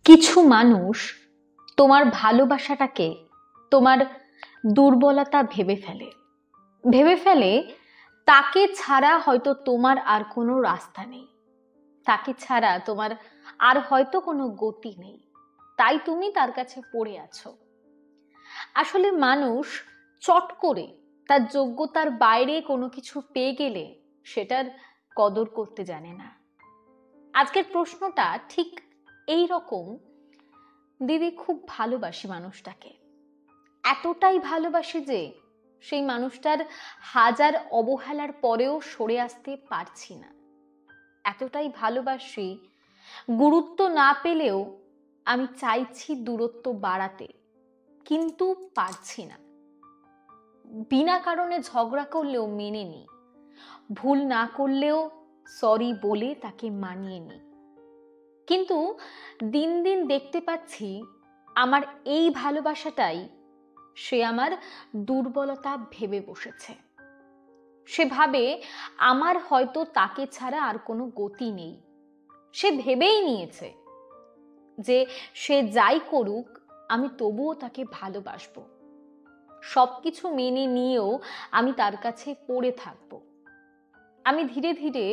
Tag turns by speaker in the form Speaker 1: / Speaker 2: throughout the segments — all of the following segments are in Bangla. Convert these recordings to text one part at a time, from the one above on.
Speaker 1: কিছু মানুষ তোমার ভালোবাসাটাকে তোমার দুর্বলতা ভেবে ফেলে তাকে ছাড়া হয়তো তোমার আর কোনো রাস্তা নেই, তাকে ছাড়া তোমার আর হয়তো কোনো গতি নেই, তাই তুমি তার কাছে পড়ে আছো। আসলে মানুষ চট করে তার যোগ্যতার বাইরে কোনো কিছু পেয়ে গেলে সেটার কদর করতে জানে না। আজকের প্রশ্নটা ঠিক এই রকম। দিদি খুব ভালোবাসি মানুষটাকে, এতটাই ভালোবাসি যে সেই মানুষটার হাজার অবহেলার পরেও সরে আসতে পারছি না। এতটাই ভালোবাসি, গুরুত্ব না পেলেও আমি চাইছি দূরত্ব বাড়াতে, কিন্তু পারছি না। বিনা কারণে ঝগড়া করলেও মেনে নিই, ভুল না করলেও সরি বলে তাকে মানিয়ে নিই। কিন্তু দিন দিন দেখতে পাচ্ছি আমার এই ভালোবাসাটাই সে আমার দুর্বলতা ভেবে বসেছে। সে ভাবে আমার হয়তো তাকে ছাড়া আর কোনো গতি নেই। সে ভেবেই নিয়েছে যে সে যাই করুক আমি তবুও তাকে ভালোবাসবো, সবকিছু মেনে নিয়েও আমি তার কাছে পড়ে থাকব। আমি ধীরে ধীরে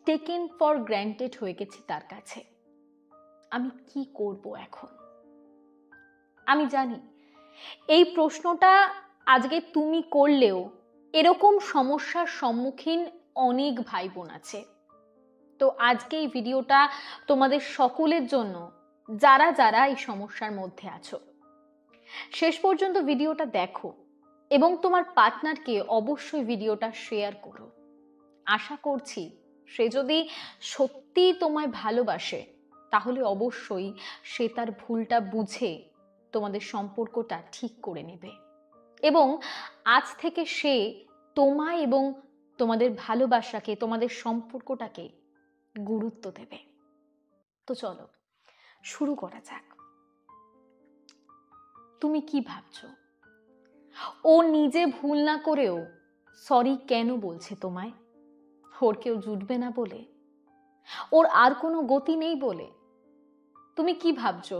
Speaker 1: টেকেন ফর গ্র্যান্টেড হয়ে গেছি তার কাছে। আমি কি করব এখন? আমি জানি এই প্রশ্নটা আজকে তুমি করলেও এরকম সমস্যার সম্মুখীন অনেক ভাই বোন আছে। তো আজকে এই ভিডিওটা তোমাদের সকলের জন্য, যারা যারা এই সমস্যার মধ্যে আছো। শেষ পর্যন্ত ভিডিওটা দেখো এবং তোমার পার্টনারকে অবশ্যই ভিডিওটা শেয়ার করো। আশা করছি সে যদি সত্যিই তোমায় ভালোবাসে তাহলে অবশ্যই সে তার ভুলটা বুঝে তোমাদের সম্পর্কটা ঠিক করে নেবে এবং আজ থেকে সে তোমায় এবং তোমাদের ভালোবাসাকে, তোমাদের সম্পর্কটাকে গুরুত্ব দেবে। তো চলো শুরু করা যাক। তুমি কি ভাবছো? ও নিজে ভুল না করেও সরি কেন বলছে তোমায়? ওর কেউ জুটবে না বলে? ওর আর কোনো গতি নেই বলে? তুমি কি ভাবছো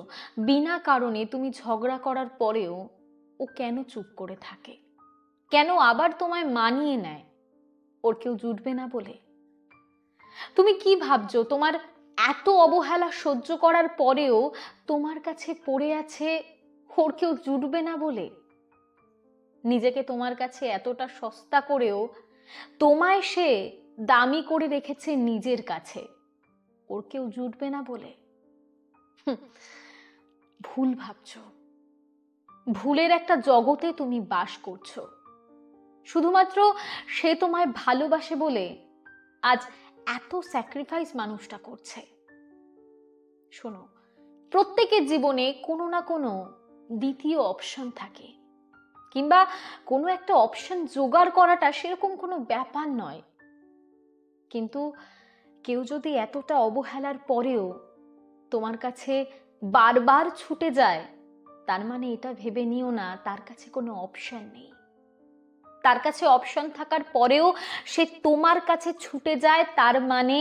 Speaker 1: বিনা কারণে তুমি ঝগড়া করার পরেও ও কেন চুপ করে থাকে? কেন আবার তোমায় মানিয়ে নেয়? ওর কেউ জুটবে না বলে? তুমি কি ভাবছো তোমার এত অবহেলা সহ্য করার পরেও তোমার কাছে পড়ে আছে ওর কেউ জুটবে না বলে? নিজেকে তোমার কাছে এতটা সস্তা করেও তোমায় সে দামি করে রেখেছে নিজের কাছে, ওর কেউ জুটবে না বলে? ভুল ভাবছো। ভুলের একটা জগতে তুমি বাস করছো। শুধুমাত্র সে তোমায় ভালোবাসে বলে আজ এত স্যাক্রিফাইস মানুষটা করছে। শোনো, প্রত্যেকের জীবনে কোনো না কোনো দ্বিতীয় অপশন থাকে, কিংবা কোনো একটা অপশন জোগাড় করাটা সেরকম কোনো ব্যাপার নয়। কিন্তু কেউ যদি এতটা অবহেলার পরেও তোমার কাছে বারবার ছুটে যায়, তার মানে এটা ভেবে নিও না তার কাছে কোনো অপশন নেই। তার কাছে অপশন থাকার পরেও সে তোমার কাছে ছুটে যায়, তার মানে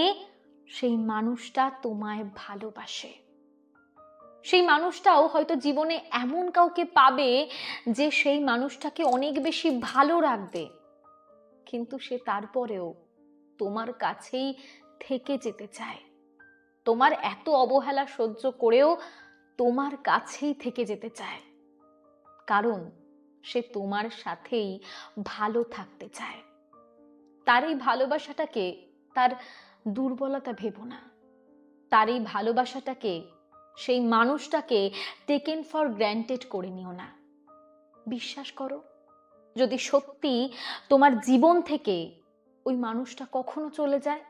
Speaker 1: সেই মানুষটা তোমায় ভালোবাসে। সেই মানুষটাও হয়তো জীবনে এমন কাউকে পাবে যে সেই মানুষটাকে অনেক বেশি ভালো রাখবে, কিন্তু সে তারপরেও তোমার কাছেই থেকে যেতে চায়। তোমার এত অবহেলা সহ্য করেও তোমার কাছেই থেকে যেতে চায়, কারণ সে তোমার সাথেই ভালো থাকতে চায়। তার এই ভালোবাসাটাকে তার দুর্বলতা ভেবো না। তার এই ভালোবাসাটাকে, সেই মানুষটাকে টেকেন ফর গ্র্যান্টেড করে নিও না। বিশ্বাস করো, যদি সত্যি তোমার জীবন থেকে ওই মানুষটা কখনো চলে যায়,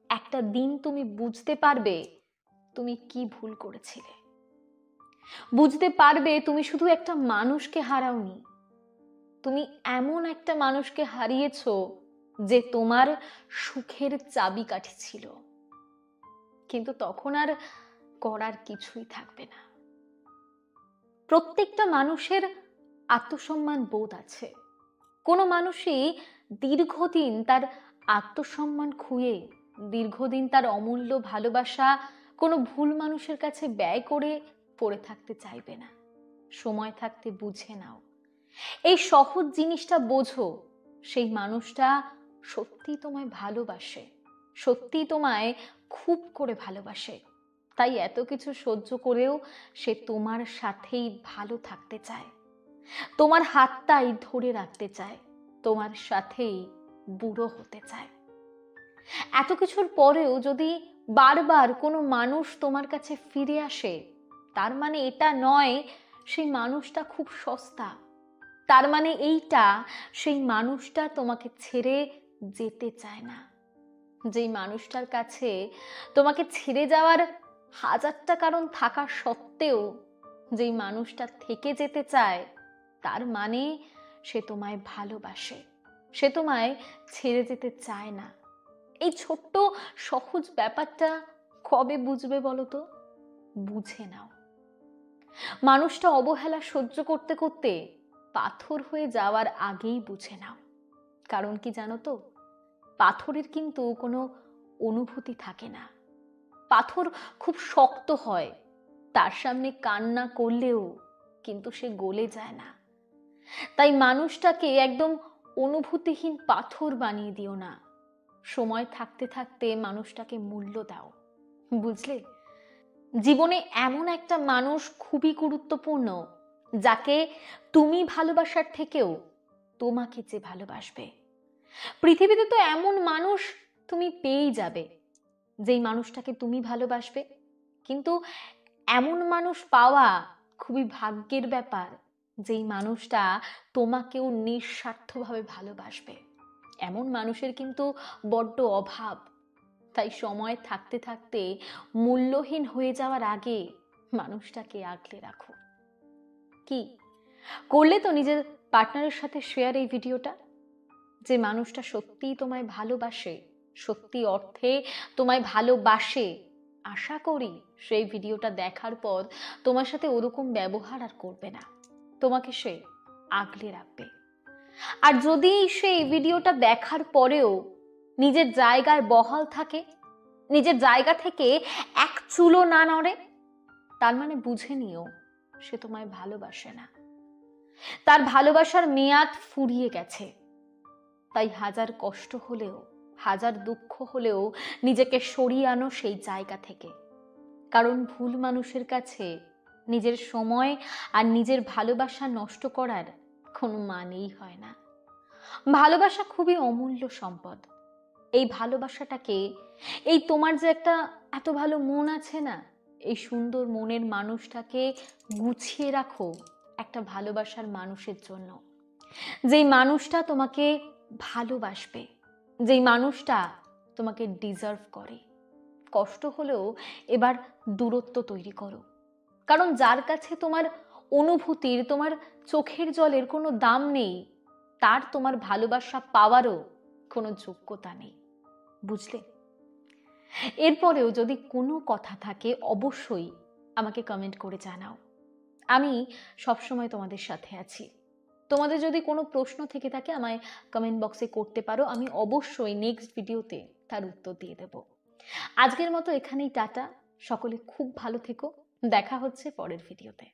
Speaker 1: একটা দিন তুমি বুঝতে পারবে তুমি কি ভুল করেছিলে। বুঝতে পারবে তুমি শুধু একটা মানুষকে হারাওনি, তুমি এমন একটা মানুষকে হারিয়েছো যে তোমার সুখের চাবিকাঠি ছিল। কিন্তু তখন আর করার কিছুই থাকবে না। প্রত্যেকটা মানুষের আত্মসম্মান বোধ আছে। কোনো মানুষই দীর্ঘদিন তার আত্মসম্মান খুঁয়ে, দীর্ঘদিন তার অমূল্য ভালোবাসা কোনো ভুল মানুষের কাছে ব্যয় করে পড়ে থাকতে চাইবে না। সময় থাকতে বুঝে নাও। এই সহজ জিনিসটা বোঝো, সেই মানুষটা সত্যি তোমায় ভালোবাসে, সত্যি তোমায় খুব করে ভালোবাসে। তাই এত কিছু সহ্য করেও সে তোমার সাথেই ভালো থাকতে চায়, তোমার হাতটাই ধরে রাখতে চায়, তোমার সাথেই বুড়ো হতে চায়। এত কিছুর পরেও যদি বারবার কোনো মানুষ তোমার কাছে ফিরে আসে, তার মানে এটা নয় সেই মানুষটা খুব সস্তা। তার মানে এইটা, সেই মানুষটা তোমাকে ছেড়ে যেতে চায় না। যেই মানুষটার কাছে তোমাকে ছেড়ে যাওয়ার হাজারটা কারণ থাকা সত্ত্বেও যেই মানুষটা থেকে যেতে চায়, তার মানে সে তোমায় ভালোবাসে, সে তোমায় ছেড়ে যেতে চায় না। এই ছোট্ট সহজ ব্যাপারটা কবে বুঝবে বলো তো? বুঝে নাও। মানুষটা অবহেলা সহ্য করতে করতে পাথর হয়ে যাওয়ার আগেই বুঝে নাও। কারণ কি জানো তো, পাথরের কিন্তু কোনো অনুভূতি থাকে না। পাথর খুব শক্ত হয়, তার সামনে কান্না করলেও কিন্তু সে গলে যায় না। তাই মানুষটাকে একদম অনুভূতিহীন পাথর বানিয়ে দিও না। সময় থাকতে থাকতে মানুষটাকে মূল্য দাও, বুঝলে? জীবনে এমন একটা মানুষ খুবই গুরুত্বপূর্ণ, যাকে তুমি ভালোবাসার থেকেও তোমাকে যে ভালোবাসবে। পৃথিবীতে তো এমন মানুষ তুমি পেয়েই যাবে যেই মানুষটাকে তুমি ভালোবাসবে, কিন্তু এমন মানুষ পাওয়া খুবই ভাগ্যের ব্যাপার, যেই মানুষটা তোমাকেও নিঃস্বার্থভাবে ভালোবাসবে। এমন মানুষের কিন্তু বড্ড অভাব। তাই সময় থাকতে থাকতে মূল্যহীন হয়ে যাওয়ার আগে মানুষটাকে আগলে রাখো। কি করলে তো নিজের পার্টনারের সাথে শেয়ার এই ভিডিওটা। যে মানুষটা সত্যিই তোমায় ভালোবাসে, সত্যি অর্থে তোমায় ভালোবাসে, আশা করি সেই ভিডিওটা দেখার পর তোমার সাথে ওরকম ব্যবহার আর করবে না, তোমাকে সে আগলে রাখবে। আর যদি সেই ভিডিওটা দেখার পরেও নিজের জায়গায় বহাল থাকে, নিজের জায়গা থেকে এক চুলও না নড়ে, তার মানে বুঝে নিও সে তোমায় ভালোবাসে না। তার ভালোবাসার মেয়াদ ফুরিয়ে গেছে। তাই হাজার কষ্ট হলেও, হাজার দুঃখ হলেও নিজেকে সরিয়ে আনো সেই জায়গা থেকে। কারণ ভুল মানুষের কাছে নিজের সময় আর নিজের ভালোবাসা নষ্ট করার কোনো মানেই হয় না। ভালোবাসা খুবই অমূল্য সম্পদ। এই ভালোবাসাটাকে, এই তোমার যে একটা এত ভালো মন আছে না, এই সুন্দর মনের মানুষটাকে গুছিয়ে রাখো একটা ভালোবাসার মানুষের জন্য। যেই মানুষটা তোমাকে ভালোবাসবে, যেই মানুষটা তোমাকে ডিজার্ভ করে। কষ্ট হলেও এবার দূরত্ব তৈরি করো। কারণ যার কাছে তোমার অনুভূতির, তোমার চোখের জলের কোনো দাম নেই, তার তোমার ভালোবাসা পাওয়ারও কোনো যোগ্যতা নেই, বুঝলে? এরপরেও যদি কোনো কথা থাকে অবশ্যই আমাকে কমেন্ট করে জানাও। আমি সবসময় তোমাদের সাথে আছি। তোমাদের যদি কোনো প্রশ্ন থেকে থাকে আমায় কমেন্ট বক্সে করতে পারো, আমি অবশ্যই নেক্সট ভিডিওতে তার উত্তর দিয়ে দেব। আজকের মতো এখানেই টাটা। সকলে খুব ভালো থেকো। দেখা হচ্ছে পরের ভিডিওতে।